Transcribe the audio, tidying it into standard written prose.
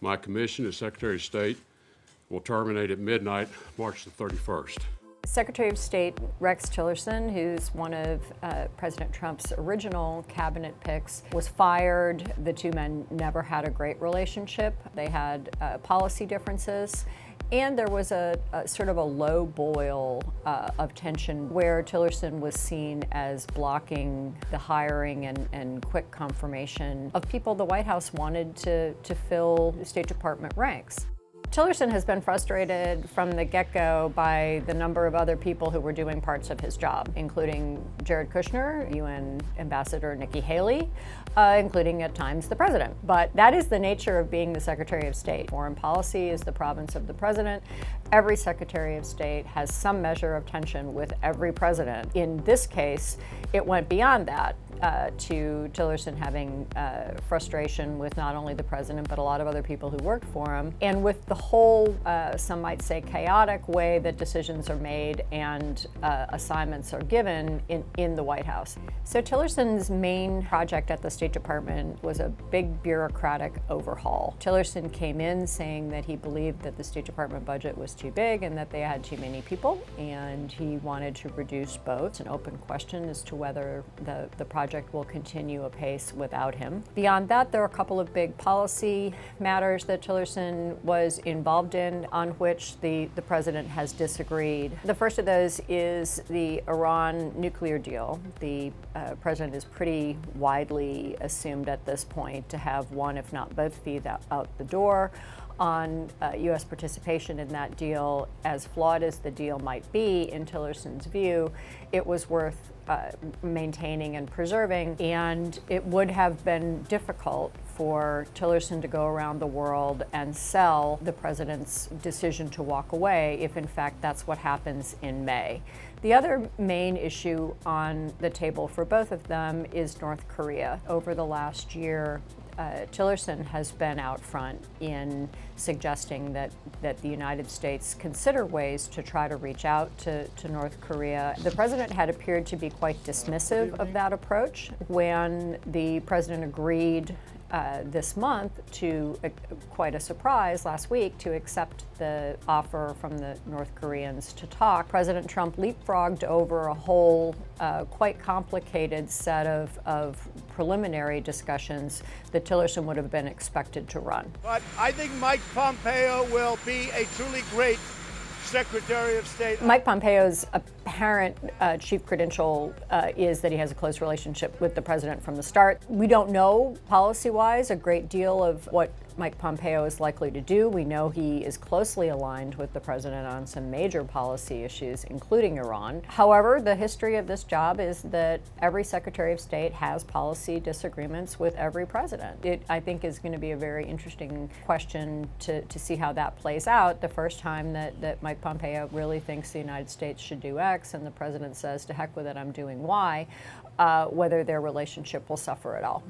My commission as Secretary of State will terminate at midnight, March the 31st. Secretary of State Rex Tillerson, who's one of President Trump's original cabinet picks, was fired. The two men never had a great relationship. They had policy differences. And there was a sort of a low boil of tension where Tillerson was seen as blocking the hiring and quick confirmation of people the White House wanted to fill State Department ranks. Tillerson has been frustrated from the get-go by the number of other people who were doing parts of his job, including Jared Kushner, UN Ambassador Nikki Haley, including at times the president. But that is the nature of being the Secretary of State. Foreign policy is the province of the president. Every Secretary of State has some measure of tension with every president. In this case, it went beyond that. To Tillerson having frustration with not only the president, but a lot of other people who worked for him, and with the whole, some might say, chaotic way that decisions are made and assignments are given in the White House. So Tillerson's main project at the State Department was a big bureaucratic overhaul. Tillerson came in saying that he believed that the State Department budget was too big and that they had too many people, and he wanted to reduce both. It's an open question as to whether the project will continue apace without him. Beyond that, there are a couple of big policy matters that Tillerson was involved in on which the president has disagreed. The first of those is the Iran nuclear deal. The president is pretty widely assumed at this point to have one, if not both, feet out the door on U.S. participation in that deal. As flawed as the deal might be, in Tillerson's view, it was worth maintaining and preserving, and it would have been difficult for Tillerson to go around the world and sell the president's decision to walk away if, in fact, that's what happens in May. The other main issue on the table for both of them is North Korea. Over the last year, Tillerson has been out front in suggesting that the United States consider ways to try to reach out to North Korea. The president had appeared to be quite dismissive of that approach. When the president agreed this month to, quite a surprise last week, to accept the offer from the North Koreans to talk, President Trump leapfrogged over a whole quite complicated set of preliminary discussions that Tillerson would have been expected to run. But I think Mike Pompeo will be a truly great Secretary of State. Mike Pompeo's apparent chief credential is that he has a close relationship with the president from the start. We don't know, policy-wise, a great deal of what Mike Pompeo is likely to do. We know he is closely aligned with the president on some major policy issues, including Iran. However, the history of this job is that every Secretary of State has policy disagreements with every president. It, I think, is going to be a very interesting question to see how that plays out. The first time that Mike Pompeo really thinks the United States should do X and the president says, to heck with it, I'm doing Y, whether their relationship will suffer at all.